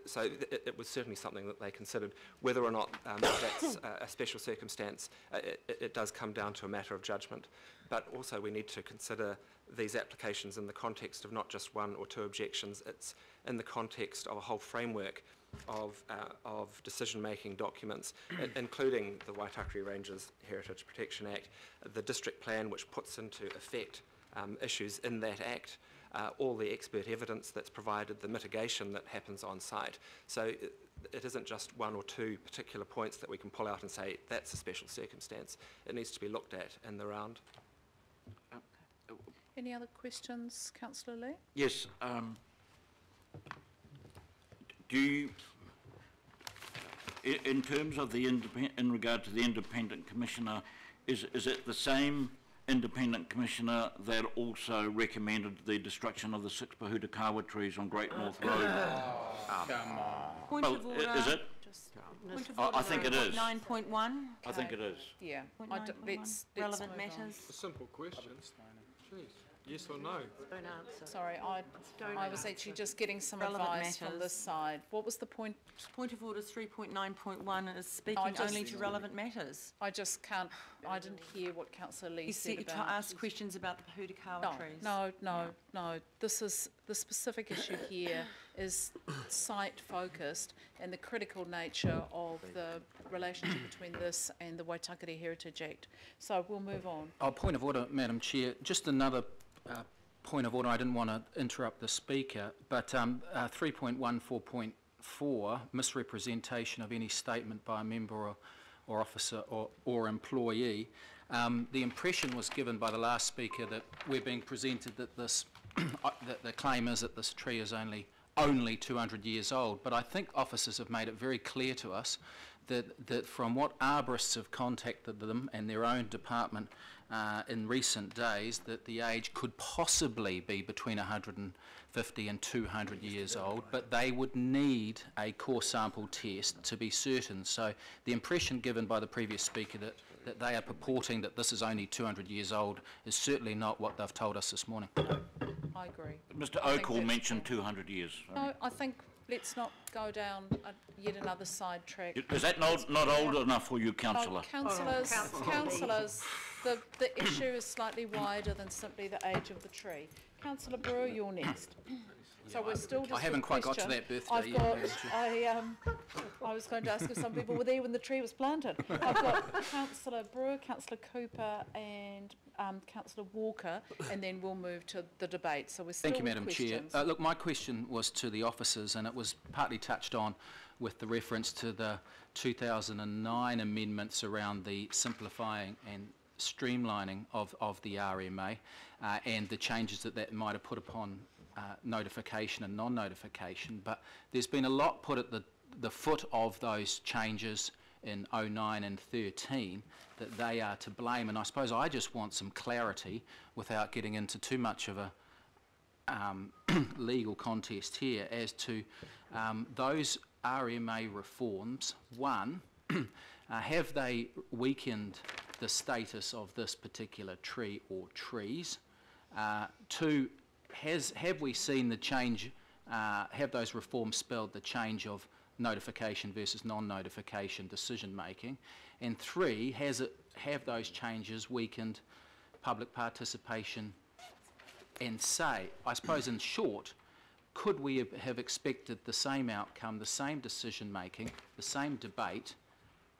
So it was certainly something that they considered. Whether or not that's a special circumstance, it does come down to a matter of judgment. But also we need to consider these applications in the context of not just one or two objections. It's in the context of a whole framework of decision-making documents, including the Waitakere Ranges Heritage Protection Act, the district plan which puts into effect issues in that act, all the expert evidence that's provided, the mitigation that happens on site. So it isn't just one or two particular points that we can pull out and say that's a special circumstance. It needs to be looked at in the round. Any other questions, Councillor Lee? Yes. Do you, in terms of the in regard to the independent commissioner, is it the same independent commissioner that also recommended the destruction of the 6 Pahutakawa trees on Great North Road? Come on. Point of order. Is it? Point of order. I think it is. 9.1. I think it is. Yeah. Let's relevant matters. A simple question. Jeez. Yes or no? Don't answer. Sorry, I was actually just getting some Relevant advice from matters. this side. What was the point? Point of order 3.9.1 is speaking only to relevant matters. I just can't, I didn't hear what Councillor Lee You said see, to about. ask questions about the Pahutakawa trees. No. This is, the specific issue here is site focused and the critical nature of the relationship between this and the Waitakere Heritage Act. So we'll move on. Oh, point of order, Madam Chair. Just another point of order. I didn't want to interrupt the speaker, but 3.14.4, misrepresentation of any statement by a member or officer or employee. The impression was given by the last speaker that we're being presented that this that the claim is that this tree is only 200 years old, but I think officers have made it very clear to us that from what arborists have contacted them and their own department in recent days, that the age could possibly be between 150 and 200 years old, but they would need a core sample test to be certain. So the impression given by the previous speaker that they are purporting that this is only 200 years old is certainly not what they've told us this morning. I agree. Mr. O'Call mentioned 200 years. No, I think let's not go down yet another side track. Is that not old enough for you, Councillor? Councillors, the issue is slightly wider than simply the age of the tree. Councillor Brewer, you're next. So we're still just I haven't quite got to that birthday I've got, I was going to ask if some people were there when the tree was planted. I've got Councillor Brewer, Councillor Cooper and Councillor Walker, and then we'll move to the debate. So we're still Thank you, Madam questions. Chair. Look, my question was to the officers, and it was partly touched on with the reference to the 2009 amendments around the simplifying and streamlining of the RMA and the changes that might have put upon notification and non-notification. But there's been a lot put at the foot of those changes in 09 and 13 that they are to blame, and I suppose I just want some clarity without getting into too much of a legal contest here as to those RMA reforms. One, have they weakened the status of this particular tree or trees? Two, have we seen the change, have those reforms spelled the change of notification versus non-notification decision making? And three, have those changes weakened public participation? And say, I suppose in short, could we have expected the same outcome, the same decision making, the same debate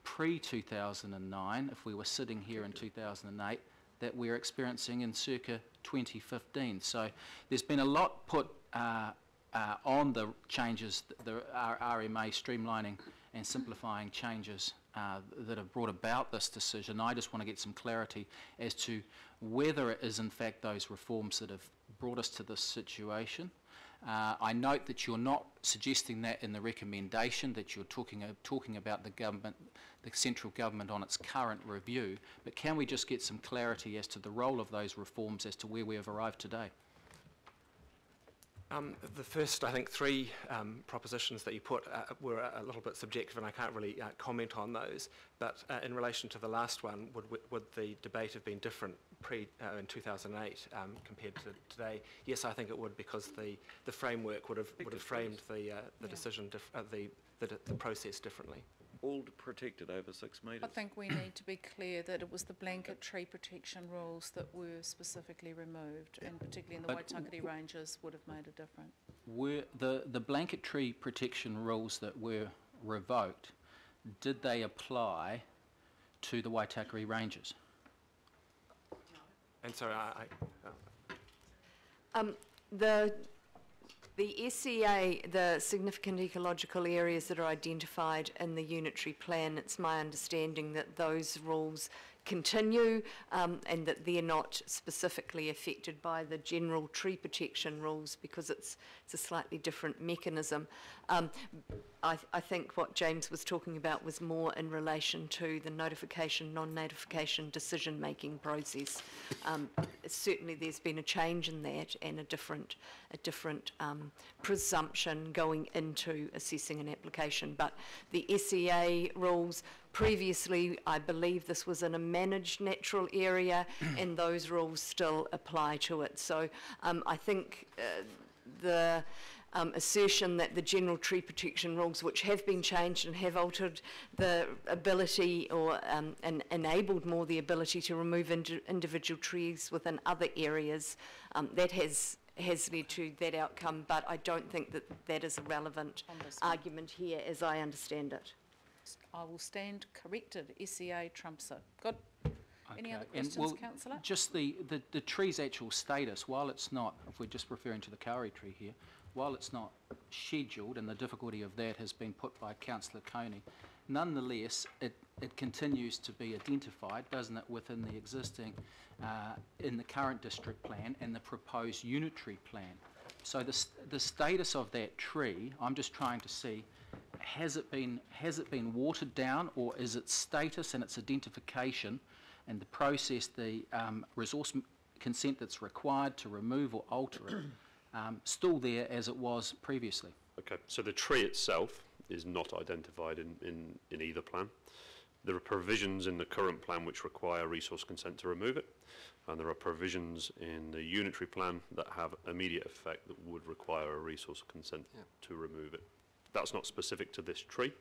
pre-2009 if we were sitting here in 2008 that we're experiencing in circa 2015? So there's been a lot put on the changes, the RMA streamlining and simplifying changes that have brought about this decision. I just want to get some clarity as to whether it is in fact those reforms that have brought us to this situation. I note that you're not suggesting that in the recommendation, that you're talking about the government, the central government on its current review, but can we just get some clarity as to the role of those reforms as to where we have arrived today? The first, I think, three propositions that you put were a little bit subjective, and I can't really comment on those. But in relation to the last one, would the debate have been different in 2008 compared to today, yes, I think it would, because the framework would have framed the decision, the process differently. All protected over 6 metres. I think we need to be clear that it was the blanket tree protection rules that were specifically removed, and particularly in the Waitakere ranges would have made a difference. Were the blanket tree protection rules that were revoked, did they apply to the Waitakere ranges? And so The SEA, the significant ecological areas that are identified in the unitary plan, it's my understanding that those rules continue and that they're not specifically affected by the general tree protection rules, because it's a slightly different mechanism. I think what James was talking about was more in relation to the notification, non-notification decision-making process. Certainly there's been a change in that, and a different presumption going into assessing an application. But the SEA rules, previously, I believe this was in a managed natural area, and those rules still apply to it. So I think the assertion that the general tree protection rules, which have been changed and have altered the ability or enabled more the ability to remove individual trees within other areas, that has led to that outcome, but I don't think that that is a relevant argument here, as I understand it. I will stand corrected. SEA trumps it. Good. Any Okay. other questions, Councillor? Just the tree's actual status, while it's not, if we're just referring to the kauri tree here, while it's not scheduled, and the difficulty of that has been put by Councillor Coney, nonetheless, it continues to be identified, doesn't it, within the existing, in the current district plan and the proposed unitary plan. So the status of that tree, I'm just trying to see, has it been watered down, or is its status and its identification and the process, the resource consent that's required to remove or alter it, still there as it was previously? Okay, so the tree itself is not identified in either plan. There are provisions in the current plan which require resource consent to remove it, and there are provisions in the unitary plan that have immediate effect that would require a resource consent to remove it. That's not specific to this tree.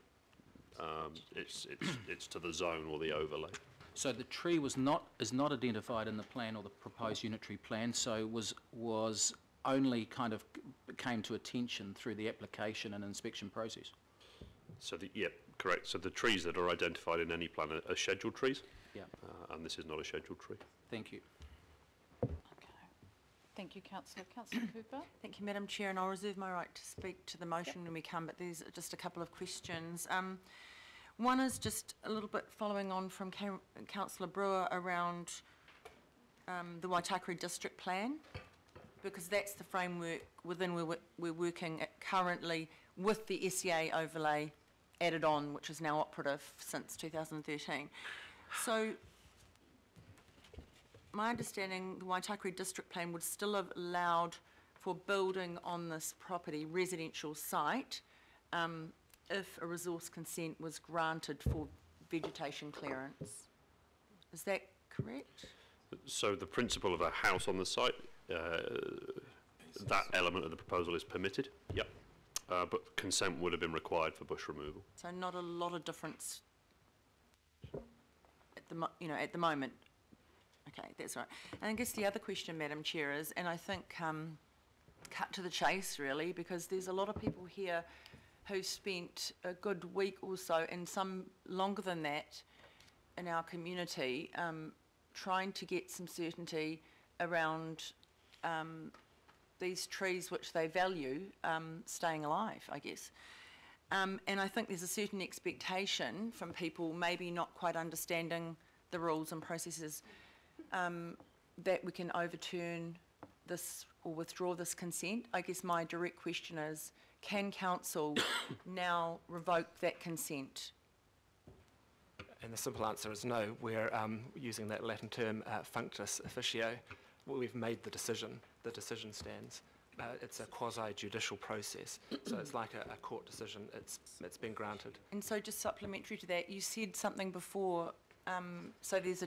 It's to the zone or the overlay. So the tree is not identified in the plan or the proposed unitary plan, so was only kind of came to attention through the application and inspection process. So correct. So the trees that are identified in any plan are scheduled trees. Yeah. And this is not a scheduled tree. Thank you. Okay. Thank you, Councillor. Councillor Cooper? Thank you, Madam Chair, and I'll reserve my right to speak to the motion when we come, but there's just a couple of questions. One is just a little bit following on from Councillor Brewer around the Waitakere District Plan, because that's the framework within we're working at currently, with the SEA overlay added on, which is now operative since 2013. So my understanding, the Waitakere District Plan would still have allowed for building on this property, residential site, if a resource consent was granted for vegetation clearance. Is that correct? So the principle of a house on the site, that element of the proposal is permitted. Yep. But consent would have been required for bush removal. So not a lot of difference at the moment. Okay, that's right. And I guess the other question, Madam Chair, is, and I think cut to the chase really, because there's a lot of people here who spent a good week or so, and some longer than that, in our community, trying to get some certainty around these trees which they value staying alive, I guess. And I think there's a certain expectation from people maybe not quite understanding the rules and processes that we can overturn this or withdraw this consent. I guess my direct question is, can council now revoke that consent? And the simple answer is no. We're using that Latin term functus officio. We've made the decision. The decision stands. It's a quasi-judicial process, so it's like a court decision. It's been granted. And so just supplementary to that, you said something before, so there's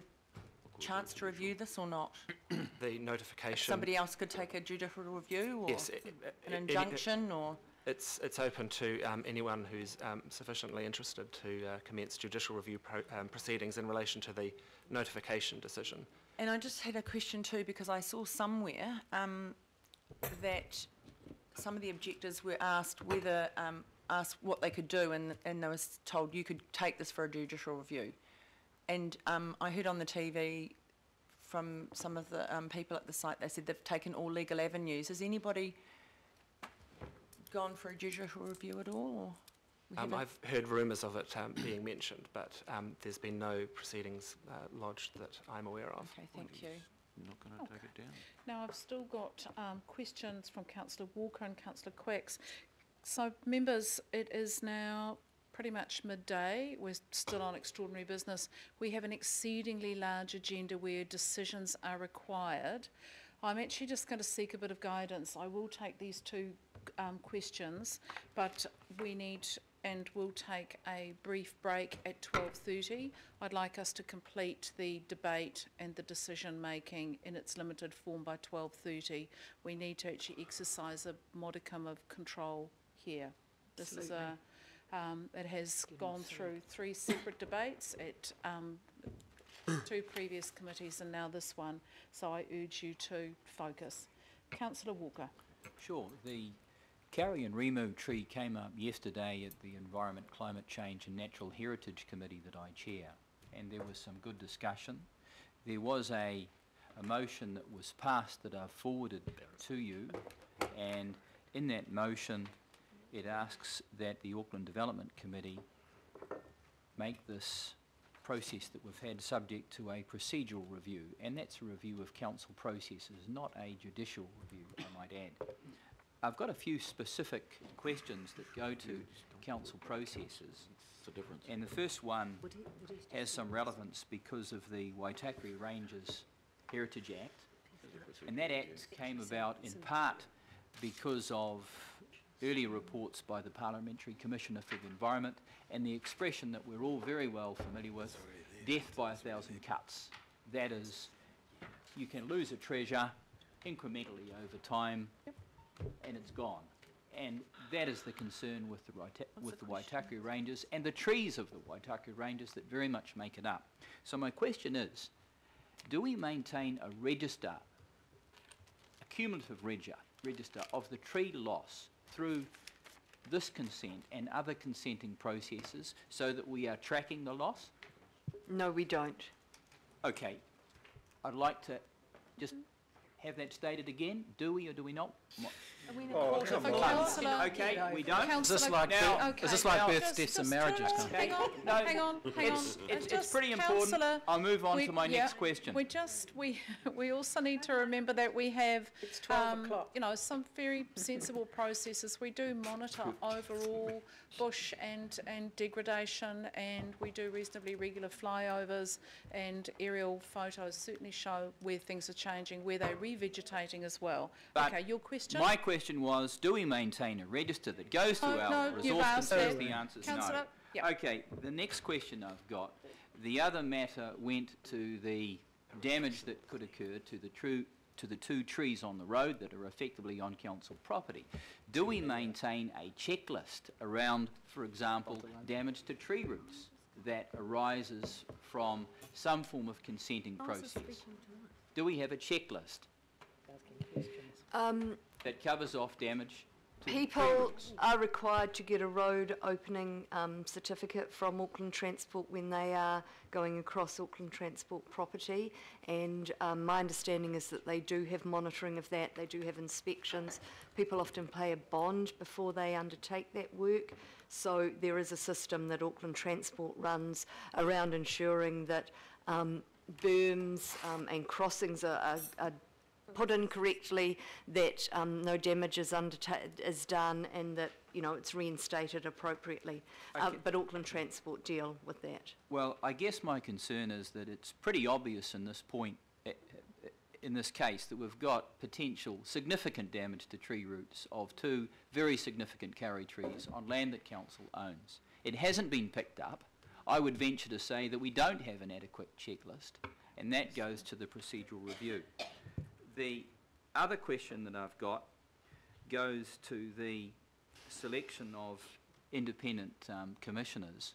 chance to review this or not? The notification. Somebody else could take a judicial review, or Yes, an injunction, or? It's open to anyone who's sufficiently interested to commence judicial review proceedings in relation to the notification decision. And I just had a question too, because I saw somewhere that some of the objectors were asked whether, asked what they could do, and they were told you could take this for a judicial review. And I heard on the TV from some of the people at the site, they said they've taken all legal avenues. Has anybody gone for a judicial review at all? Or I've heard rumours of it being mentioned, but there's been no proceedings lodged that I'm aware of. Okay, thank you. Not going to take it down. Now, I've still got questions from Councillor Walker and Councillor Quacks. So, members, it is now pretty much midday. We're still on extraordinary business. We have an exceedingly large agenda where decisions are required. I'm actually just going to seek a bit of guidance. I will take these two questions, but we need, and we'll take a brief break at 12:30. I'd like us to complete the debate and the decision making in its limited form by 12:30. We need to actually exercise a modicum of control here. This is a, it has gone through 3 separate debates at 2 previous committees and now this one, so I urge you to focus. Councillor Walker. Sure. The Carry and Remove tree came up yesterday at the Environment, Climate Change and Natural Heritage Committee that I chair, and there was some good discussion. There was a motion that was passed that I've forwarded to you, and in that motion it asks that the Auckland Development Committee make this process that we've had subject to a procedural review, and that's a review of council processes, not a judicial review, I might add. I've got a few specific questions that go to council processes, and the first one has some relevance because of the Waitakere Ranges Heritage Act, and that act came about in part because of earlier reports by the Parliamentary Commissioner for the Environment and the expression that we're all very well familiar with, death by 1,000 cuts. That is, you can lose a treasure incrementally over time and it's gone. And that is the concern with the Waitakere Ranges and the trees of the Waitakere Ranges that very much make it up. So my question is, do we maintain a register, a cumulative register of the tree loss through this consent and other consenting processes so that we are tracking the loss? No, we don't. Okay. I'd like to just have that stated again. Do we or do we not? Councillor, okay, we don't. Is this like, is this like births, deaths and marriages? Hang on. It's pretty important. I'll move on to my next question. We also need to remember that we have, you know, some very sensible processes. We do monitor overall bush and degradation, and we do reasonably regular flyovers, and aerial photos certainly show where things are changing, where they're revegetating as well. But okay, your question? My question was, do we maintain a register that goes to our resource concerns? The answer is no. Yep. Okay, the next question I've got, the other matter went to the damage that could occur to the 2 trees on the road that are effectively on council property. Do we maintain a checklist around, for example, damage to tree roots that arises from some form of consenting process? Do we have a checklist that covers off damage to tree People roots? are required to get a road opening certificate from Auckland Transport when they are going across Auckland Transport property, and my understanding is that they do have monitoring of that, they do have inspections. People often pay a bond before they undertake that work, so there is a system that Auckland Transport runs around ensuring that berms and crossings are put in correctly, that no damage is done, and that, you know, it's reinstated appropriately. Okay. But Auckland Transport deal with that. Well, I guess my concern is that it's pretty obvious in this point, in this case, that we've got potential significant damage to tree roots of 2 very significant karri trees on land that council owns. It hasn't been picked up. I would venture to say that we don't have an adequate checklist, and that goes to the procedural review. The other question that I've got goes to the selection of independent commissioners,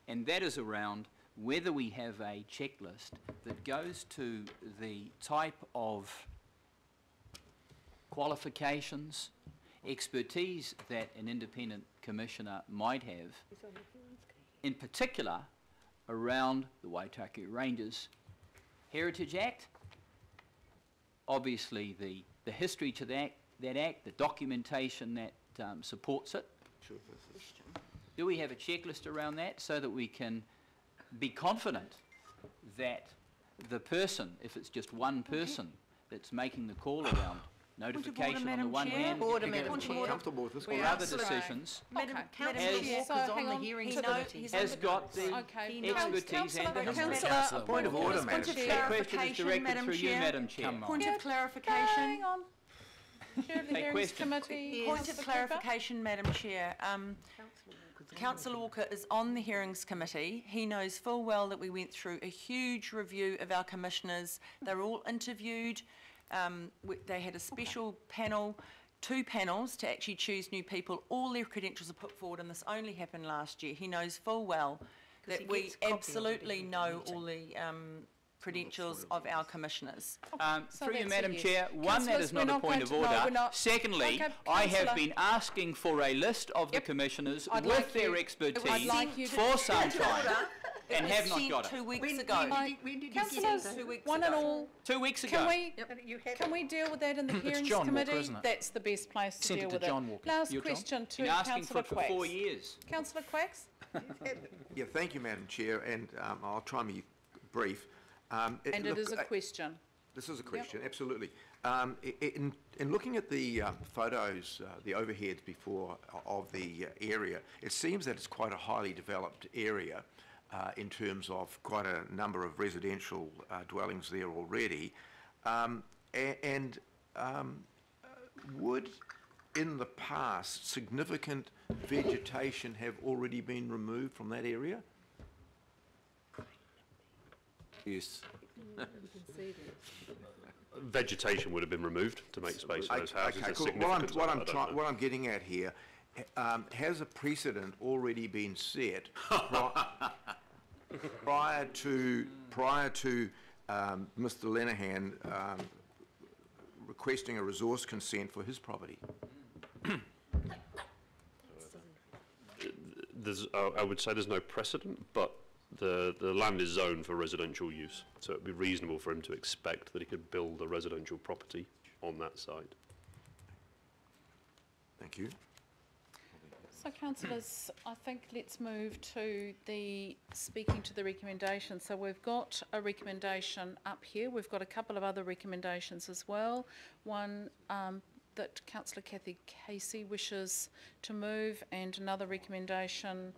and that is around whether we have a checklist that goes to the type of qualifications, expertise that an independent commissioner might have, in particular around the Waitaki Ranges Heritage Act, obviously the history to that act, the documentation that supports it. Do we have a checklist around that so that we can be confident that the person, if it's just one person that's making the call around notification on the one hand, Comfortable with this or other decisions, Madam As- Chair, So hang on to the- has got the Okay, expertise and the history. Councillor, Point of order, Madam Point of Chair. That question is clarification, directed Madam through you, Chair. Madam Chair. Point of clarification. hang on. Chair of the Take Hearings question. Committee. Point of Councillor Cooper. clarification, Madam Chair. Councillor Walker is on the Hearings Committee. He knows full well that we went through a huge review of our commissioners. They were all interviewed. They had a special panel, 2 panels to actually choose new people. All their credentials are put forward, and this only happened last year. He knows full well that we absolutely know all the credentials of our commissioners. So Through you, that's a Madam yes. Chair, one, that Councillors, is we're not a not point going of to- no, order. we're not- Secondly, Okay, I have councillor. been asking for a list of the commissioners I'd with like their you- expertise I'd like you to- for some time, It and was have not sent got 2 it. weeks ago. Councillors, 2 weeks one and ago. all, 2 weeks ago. can we deal with that in the Hearings John Walker, Committee? isn't it? That's the best place to Sent it deal to with it. John Walker. Last You're John? question to Been asking for Councillor it for 4 Quacks. years. Councillor Quacks? Yeah, thank you, Madam Chair, and I'll try and be brief. And it is a question. This is a question, absolutely. In looking at the photos, the overheads before of the area, it seems that it's quite a highly developed area in terms of quite a number of residential dwellings there already. Would, in the past, significant vegetation have already been removed from that area? Yes. Vegetation would have been removed to make space for those houses. Okay, There's cool. significance of it, I don't know. What I'm getting at here, has a precedent already been set prior to Mr. Lenihan requesting a resource consent for his property? I would say there's no precedent, but the land is zoned for residential use, so it'd be reasonable for him to expect that he could build a residential property on that site. Thank you. So councillors, I think let's move to the speaking to the recommendation. So we've got a recommendation up here. We've got a couple of other recommendations as well. One that Councillor Kathy Casey wishes to move, and another recommendation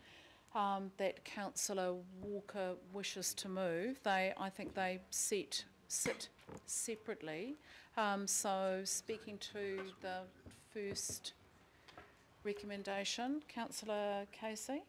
that Councillor Walker wishes to move. I think they sit separately. So speaking to the first recommendation, Councillor Casey.